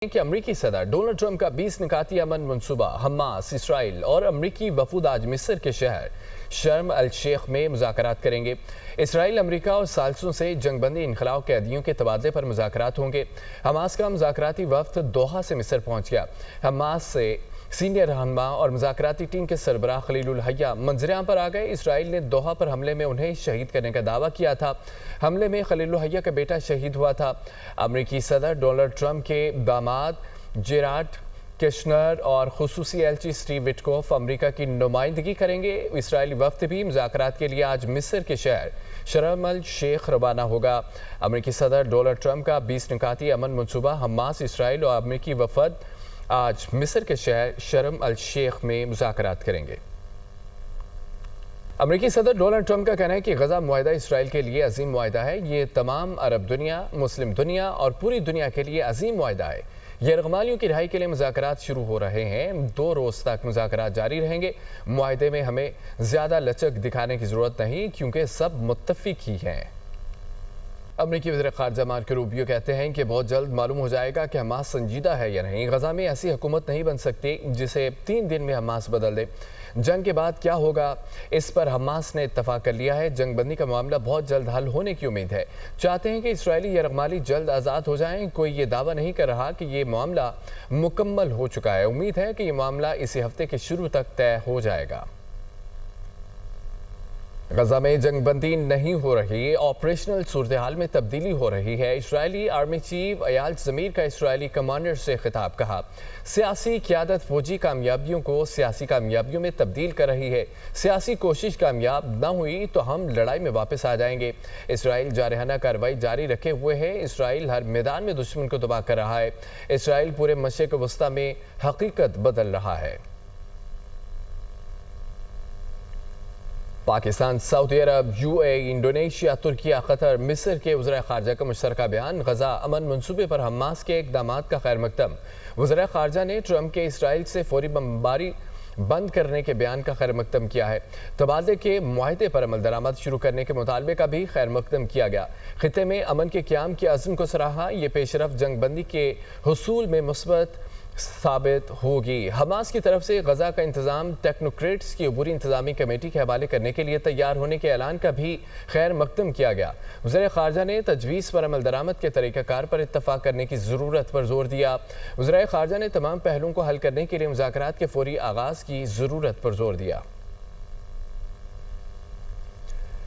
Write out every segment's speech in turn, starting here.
कि अमरीकी सदर डोनाल्ड ट्रंप का 20 निकाती अमन मंसूबा हमास, इसराइल और अमरीकी वफूद आज मिस्र के शहर शर्म अल शेख में मुज़ाकरात करेंगे। इसराइल, अमरीका और साल्सों से जंगबंदी इनखलाव कैदियों के तबादले पर मुज़ाकरात होंगे। हमास का मुज़ाकराती वफ्द दोहा से मिस्र पहुँच गया। हमास से सीनियर रहनुमा और मुज़ाकराती टीम के सरबराह खलीलुल हय्या मंजरेआम पर आ गए। इसराइल ने दोहा पर हमले में उन्हें शहीद करने का दावा किया था। हमले में खलीलुल हय्या का बेटा शहीद हुआ था। अमरीकी सदर डोनाल्ड ट्रंप के दामाद जेराड किश्नर और खुसूसी एलची स्टीव विटकोफ अमरीका की नुमाइंदगी करेंगे। इसराइली वफ्द भी मुज़ाकरात के लिए आज मिस्र के शहर शर्म अल शेख रवाना होगा। अमरीकी सदर डोनाल्ड ट्रंप का 20 निकाती अमन मनसूबा हमास, इसराइल और अमरीकी वफद आज मिस्र के शहर शर्म अल शेख में मुज़ाकरात करेंगे। अमरीकी सदर डोनाल्ड ट्रंप का कहना है कि गजा मुआहिदा इसराइल के लिए अजीम मुआहिदा है। ये तमाम अरब दुनिया, मुस्लिम दुनिया और पूरी दुनिया के लिए अजीम मुआहिदा है। यरगमालियों की रिहाई के लिए मुज़ाकरात शुरू हो रहे हैं। 2 रोज़ तक मुज़ाकरात जारी रहेंगे। मुआहिदे में हमें ज़्यादा लचक दिखाने की ज़रूरत नहीं, क्योंकि सब मुत्तफ़िक ही हैं। अमरीकी वज़ीर ख़ारजा मार्को रूबियो कहते हैं कि बहुत जल्द मालूम हो जाएगा कि हमास संजीदा है या नहीं। गजा में ऐसी हुकूमत नहीं बन सकती जिसे 3 दिन में हमास बदल दे। जंग के बाद क्या होगा, इस पर हमास ने इत्तफाक कर लिया है। जंग बंदी का मामला बहुत जल्द हल होने की उम्मीद है। चाहते हैं कि इसराइली यरगमाली जल्द आज़ाद हो जाएं। कोई ये दावा नहीं कर रहा कि ये मामला मुकम्मल हो चुका है। उम्मीद है कि ये मामला इसी हफ्ते के शुरू तक तय हो जाएगा। गजा में जंगबंदी नहीं हो रही, ऑपरेशनल सूरत हाल में तब्दीली हो रही है। इसराइली आर्मी चीफ अयाल ज़मीर का इसराइली कमांडर से खिताब कहा। सियासी क़यादत फौजी कामयाबियों को सियासी कामयाबियों में तब्दील कर रही है। सियासी कोशिश कामयाब न हुई तो हम लड़ाई में वापस आ जाएंगे। इसराइल जारहाना कार्रवाई जारी रखे हुए है। इसराइल हर मैदान में दुश्मन को तबाह कर रहा है। इसराइल पूरे मशरिक़ वस्ता में हकीकत बदल रहा है। पाकिस्तान, सऊदी अरब, यूएई, इंडोनेशिया, तुर्की, कतर, मिस्र के वज़ीर ख़ारजा का मुश्तरका बयान। गजा अमन मनसूबे पर हमास के इक़दामात का खैर मकदम। वज़ीर ख़ारजा ने ट्रंप के इसराइल से फौरी बमबारी बंद करने के बयान का खैर मकदम किया है। तबादले के मुआहदे पर अमल दरामद शुरू करने के मुतालबे का भी खैर मकदम किया गया। खित्ते में अमन के क़याम के अज़्म को सराहा। ये पेशरफ जंग बंदी के हुसूल में मुस्बत साबित होगी। हमास की तरफ से गजा का इंतजाम टेक्नोक्रेट्स की अबूरी इंतजामी कमेटी के हवाले करने के लिए तैयार होने के ऐलान का भी खैर मकदम किया गया। वज़ीर ख़ारजा ने तजवीज़ पर अमल दरामद के तरीक़ाकार पर इत्तफ़ाक़ करने की ज़रूरत पर जोर दिया। वज़ीर ख़ारजा ने तमाम पहलुओं को हल करने के लिए मुज़ाकरात के फौरी आगाज़ की ज़रूरत पर जोर दिया।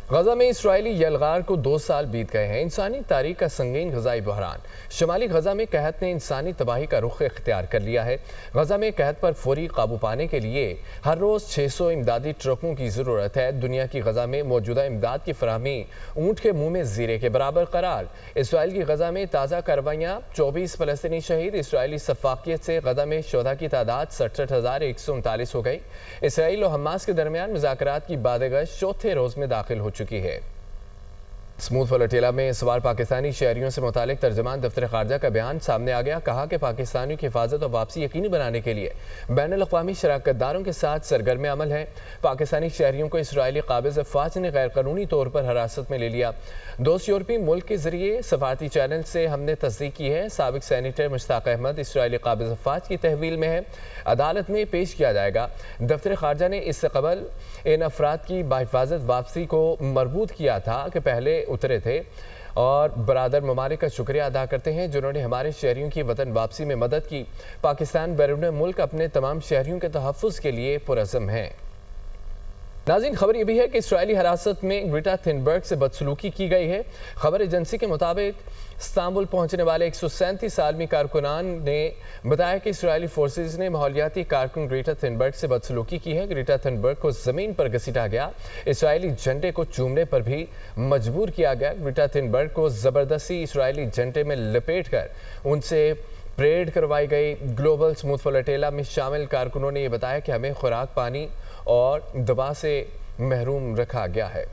गजा में इसराइली यलगार को 2 साल बीत गए हैं। इंसानी तारीख का संगीन गजाई बहरान। शुमाली गजा में कहत ने इंसानी तबाही का रुख इख्तियार कर लिया है। गजा में कहत पर फौरी काबू पाने के लिए हर रोज़ 600 इमदादी ट्रकों की ज़रूरत है। दुनिया की गजा में मौजूदा इमदाद की फराहमी ऊँट के मुँह में ज़ीरे के बराबर करार। इसराइल की गजा में ताज़ा कार्रवाइयाँ, 24 फ़लस्तीनी शहीद। इसराइली सफ़ाकियत से गजा में शुहदा की तादाद 67,139 हो गई। इसराइल और हमास के दरमियान मुज़ाकरात की बादगश चौथे रोज़ में दाखिल हो चुकी है। स्मूथ फलटेला में इस बार पाकिस्तानी शहरियों से मुतालिक तर्जमान दफ्तर ख़ारजा का बयान सामने आ गया। कहा कि पाकिस्तानियों की हिफाजत और वापसी यकीनी बनाने के लिए बैनुल-अक़वामी शराकतदारों के साथ सरगर्म अमल है। पाकिस्तानी शहरियों को इसराइली काबिज़ फ़ौज ने गैर कानूनी तौर पर हिरासत में ले लिया। 2 यूरोपीय मुल्क के जरिए सफारती चैनल से हमने तस्दीक की है। साबिक सेनेटर मुश्ताक अहमद इसराइली काबिज़ फ़ौज की तहवील में है। अदालत में पेश किया जाएगा। दफ्तर ख़ारजा ने इससे कबल इन अफराद की बाहिफाजत वापसी को मरबूत किया था कि पहले उतरे थे और बरादर ममालिक का शुक्रिया अदा करते हैं जिन्होंने हमारे शहरियों की वतन वापसी में मदद की। पाकिस्तान बैरून मुल्क अपने तमाम शहरियों के तहफ़्फ़ुज़ के लिए पुरअज़्म है। नाज़रीन, खबर यह भी है कि इसराइली हिरासत में ग्रेटा थुनबर्ग से बदसलूकी की गई है। खबर एजेंसी के मुताबिक इस्तांबुल पहुंचने वाले 137 आलमी कारकुनान ने बताया कि इसराइली फोर्सेज ने माहौलियाती कारकुन ग्रेटा थुनबर्ग से बदसलूकी की है। ग्रेटा थुनबर्ग को ज़मीन पर घसीटा गया। इसराइली झंडे को चूमने पर भी मजबूर किया गया। ग्रेटा थुनबर्ग को ज़बरदस्ती इसराइली झंडे में लपेट कर उनसे परेड करवाई गई। ग्लोबल स्मूथ फलटेला में शामिल कारकुनों ने यह बताया कि हमें खुराक, पानी और दवा से महरूम रखा गया है।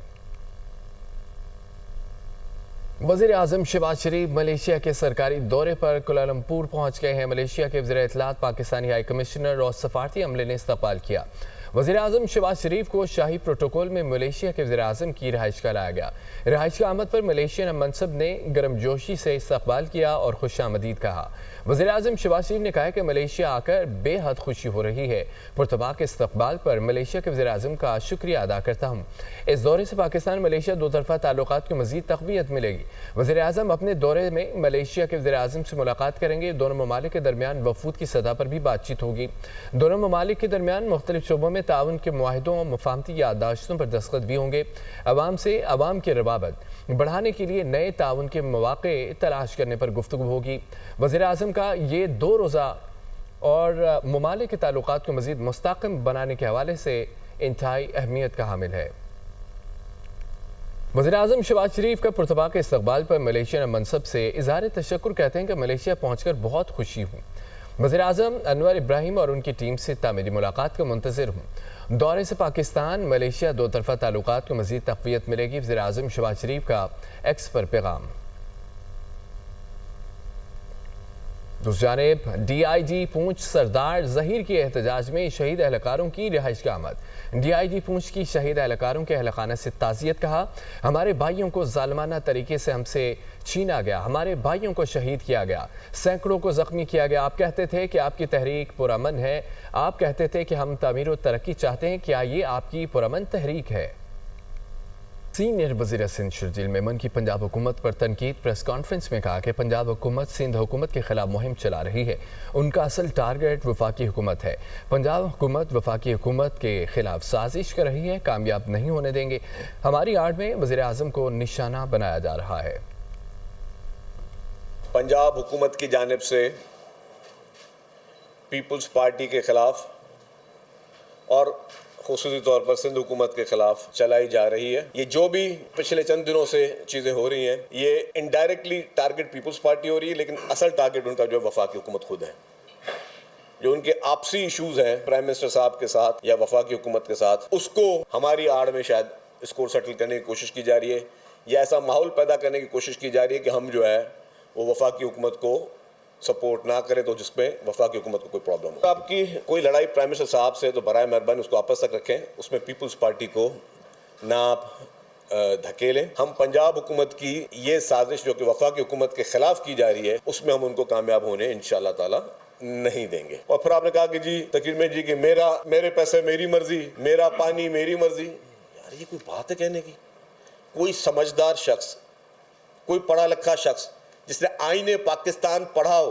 वज़ीर आज़म शहबाज शरीफ मलेशिया के सरकारी दौरे पर कुआलालंपुर पहुंच गए हैं। मलेशिया के वज़ीर इत्तलात, पाकिस्तानी हाई कमिश्नर और सफारती अमले ने इस्तकबाल किया। वज़ीर आज़म शहबाज शरीफ को शाही प्रोटोकॉल में मलेशिया के वज़ीर आज़म की रिहाइश का लाया गया। रिहाइश की आमद पर मलेशियन मनसब ने गर्मजोशी से इस्तकबाल किया और खुशामदीद कहा। वज़ीर आज़म शहबाज शरीफ ने कहा कि मलेशिया आकर बेहद खुशी हो रही है। पुरतबाक इस्तकबाल पर मलेशिया के वज़ीर आज़म का शुक्रिया अदा करता हूँ। इस दौरे से पाकिस्तान मलेशिया दो तरफ़ा ताल्लुकात को मज़ीद तक़वियत मिलेगी। वज़ीर आज़म अपने दौरे में मलेशिया के वज़ीर आज़म से मुलाकात करेंगे। दोनों ममालिक के दरमियान वफूद की सतह पर भी बातचीत होगी। दोनों ममालिक के दरमियान मुख्तलिफ शोबों में ताउन के मुआहिदों और मुफाहमती याददाश्तों पर दस्तखत भी होंगे। अवाम से अवाम की रवाबत बढ़ाने के लिए नए ताउन के मौक़े तलाश करने पर गुफ्तगू होगी। वज़ीर आज़म का ये 2 रोज़ा और ममालिक के ताल्लुकात को मज़ीद मुस्तहकम बनाने के हवाले से इंतहाई अहमियत का हामिल है। वज़ीर आज़म शहबाज शरीफ का पुरतबाक इस्तकबाल पर मलेशियन मनसब से इज़हार तशक्कुर कहते हैं कि मलेशिया पहुँचकर बहुत खुशी हूँ। वज़ीर आज़म अनवर इब्राहिम और उनकी टीम से तामीरी मुलाकात का मुंतज़िर हूँ। दौरे से पाकिस्तान मलेशिया दो तरफ़ा ताल्लुकात को मज़ीद तक़वियत मिलेगी। वज़ीर आज़म शहबाज शरीफ का एक्स पर पैगाम। दूसरी जानिब DIG पूंछ सरदार ज़हीर के एहतजाज में शहीद एहलकारों की रिहाइश की आमद। DIG पूंछ की शहीद एहलकारों के अहलखाना से ताज़ियत कहा। हमारे भाइयों को ज़ालिमाना तरीके से हमसे छीना गया, हमारे भाइयों को शहीद किया गया, सैकड़ों को ज़ख्मी किया गया। आप कहते थे कि आपकी तहरीक पुरअमन है, आप कहते थे कि हम तामीर और तरक्की चाहते हैं, क्या ये आपकी पुरअमन तहरीक है? सीनियर वज़ीर सिंध शर्जील मेमन की पंजाब हुकूमत पर तनकीद। प्रेस कॉन्फ्रेंस में कहा कि पंजाब हुकूमत सिंध हुकूमत के खिलाफ मुहिम चला रही है। उनका असल टारगेट वफाकी हुकूमत है। पंजाब हुकूमत वफाकी हुकूमत के खिलाफ साजिश कर रही है, कामयाब नहीं होने देंगे। हमारी आड़ में वज़ीर आज़म को निशाना बनाया जा रहा है। पंजाब हुकूमत की जानिब से पीपल्स पार्टी के खिलाफ और खुसूसी तौर पर सिंध हुकूमत के खिलाफ चलाई जा रही है। ये जो भी पिछले चंद दिनों से चीज़ें हो रही हैं, ये इनडायरेक्टली टारगेट पीपल्स पार्टी हो रही है, लेकिन असल टारगेट उनका जो वफाकी हुकूमत खुद है। जो उनके आपसी इशूज़ हैं प्राइम मिनिस्टर साहब के साथ या वफाकी हुकूमत के साथ, उसको हमारी आड़ में शायद इसको सेटल करने की कोशिश की जा रही है, या ऐसा माहौल पैदा करने की कोशिश की जा रही है कि हम जो है वो वफाकी हुकूमत को सपोर्ट ना करे, तो जिसमें वफाकी हुकूमत को कोई प्रॉब्लम हो। आपकी कोई लड़ाई प्राइम मिनिस्टर साहब से, तो बराए मेहरबानी उसको आपस तक रखें, उसमें पीपल्स पार्टी को ना आप धकेलें। हम पंजाब हुकूमत की ये साजिश जो कि वफाकी हुकूमत के खिलाफ की जा रही है, उसमें हम उनको कामयाब होने इंशाअल्लाह ताला नहीं देंगे। और फिर आपने कहा कि जी तकीर में जी कि मेरे पैसे मेरी मर्जी, मेरा पानी मेरी मर्जी। यार ये कोई बात है कहने की? कोई समझदार शख्स, कोई पढ़ा लिखा शख्स जिसने आईने पाकिस्तान पढ़ा हो,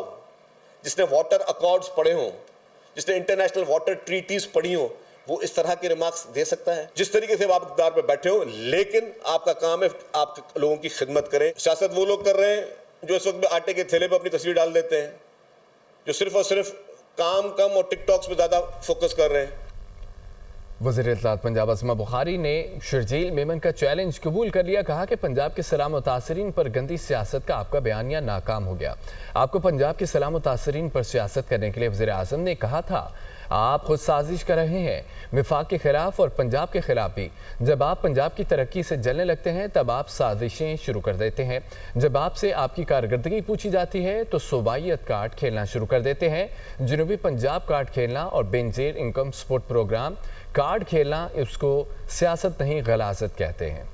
जिसने वाटर अकॉर्ड्स पढ़े हों, जिसने इंटरनेशनल वाटर ट्रीटीज पढ़ी हो, वो इस तरह के रिमार्क्स दे सकता है? जिस तरीके से आप इक़्तिदार पे बैठे हो, लेकिन आपका काम है आप लोगों की खिदमत करें। सियासत वो लोग कर रहे हैं जो इस वक्त आटे के थैले पे अपनी तस्वीर डाल देते हैं, जो सिर्फ और सिर्फ काम कम और टिकटॉक्स पे ज़्यादा फोकस कर रहे हैं। वज़ीर इत्तलात पंजाब असमा बुखारी ने शर्जील मेमन का चैलेंज कबूल कर लिया। कहा कि पंजाब के सलाम मुतासरीन पर गंदी सियासत का आपका बयानिया नाकाम हो गया। आपको पंजाब के सलाम मुतासरीन पर सियासत करने के लिए वज़ीर आज़म ने कहा था आप खुद साजिश कर रहे हैं, विफाक के खिलाफ और पंजाब के खिलाफ भी। जब आप पंजाब की तरक्की से जलने लगते हैं तब आप साजिशें शुरू कर देते हैं। जब आपसे आपकी कारकर्दगी पूछी जाती है तो सूबाइयत कार्ड खेलना शुरू कर देते हैं। जनूबी पंजाब कार्ड खेलना और Benazir income support programme card खेलना, उसको सियासत नहीं गलाजत कहते हैं।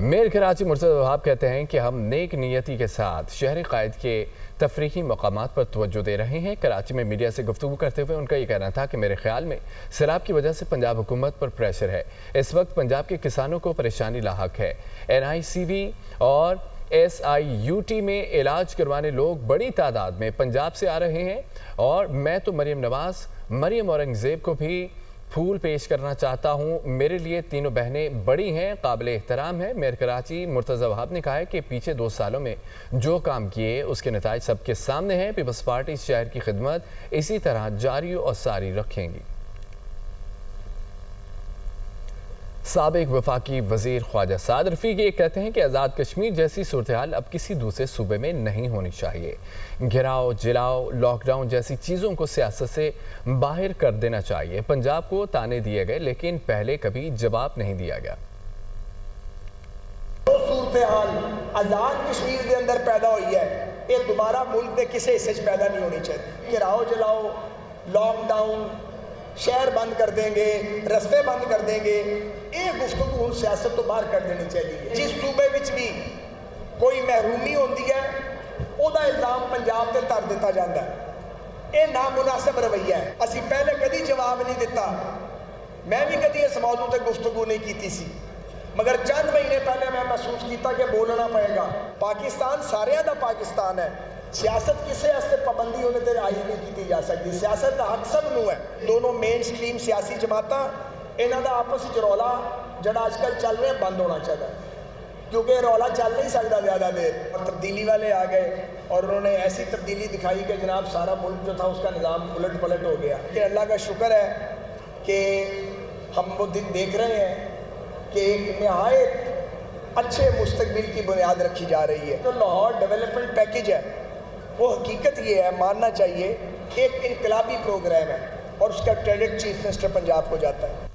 मेयर कराची मुर्तज़ा वहाब कहते हैं कि हम नेक नियति के साथ शहर कायद के तफरीही मकामात पर तवज्जो दे रहे हैं। कराची में मीडिया से गुफ्तगू करते हुए उनका ये कहना था कि मेरे ख्याल में सैलाब की वजह से पंजाब हुकूमत पर प्रेशर है। इस वक्त पंजाब के किसानों को परेशानी लाहक है। NICV और SIUT में इलाज करवाने लोग बड़ी तादाद में पंजाब से आ रहे हैं और मैं तो मरियम नवाज़, मरियम औरंगज़ेब को भी फूल पेश करना चाहता हूँ। मेरे लिए तीनों बहनें बड़ी हैं, काबिल एहतराम है। मेयर कराची मुर्तज़ा वहाब ने कहा है कि पीछे 2 सालों में जो काम किए उसके नताइज सबके सामने हैं। पीपल्स पार्टी शहर की खिदमत इसी तरह जारी और सारी रखेंगी। साबिक वफाकी वज़ीर ख्वाजा साद रफ़ीक ये कहते हैं कि आज़ाद कश्मीर जैसी सूरत हाल अब किसी दूसरे सूबे में नहीं होनी चाहिए। घिराव, जिलाव, लॉकडाउन जैसी चीज़ों को सियासत से बाहर कर देना चाहिए। पंजाब को ताने दिए गए लेकिन पहले कभी जवाब नहीं दिया गया। सूरत हाल आज़ाद कश्मीर के अंदर पैदा हुई है, ये दोबारा मुल्क के किसी हिस्से पैदा नहीं होनी चाहिए। घिराव, जलाओ, لاک ڈاؤن شہر بند کر دیں گے رستے بند کر دیں گے یہ گفتگو ہوں سیاست تو باہر کر دینی چاہیے جس صوبے وچ بھی کوئی محرومی ہوتی ہے وہ الزام پنجاب تے دھر دیتا جاتا ہے یہ نامناسب رویہ ہے اسی پہلے کدی جواب نہیں دیتا میں بھی کدی اس موضوع تے گفتگو نہیں کیتی سی مگر چند مہینے پہلے میں محسوس کیتا کہ بولنا پڑے گا پاکستان سارے دا پاکستان ہے سیاست کسے واسطے پابندی ہونے تے عائد نہیں کیتی جا سکتی سیاست کا حق سب نو ہے دونوں مین سٹریم سیاسی جماعتاں انہاں دا آپس وچ رولا جڑا اج کل چل رہا بند ہونا چاہیے کیونکہ رولا چل نہیں سکتا زیادہ دیر اور تبدیلی والے آ گئے اور انہوں نے ایسی تبدیلی دکھائی کہ جناب سارا ملک جو تھا اس کا نظام الٹ پلٹ ہو گیا کہ اللہ کا شکر ہے کہ ہم وہ دن دیکھ رہے ہیں کہ ایک نہایت اچھے مستقبل کی بنیاد رکھی جا رہی ہے جو لاہور ڈیولپمنٹ پیکیج ہے وہ حقیقت یہ ہے ماننا چاہیے ایک انقلابی پروگرام ہے اور اس کا کریڈٹ چیف منسٹر پنجاب کو جاتا ہے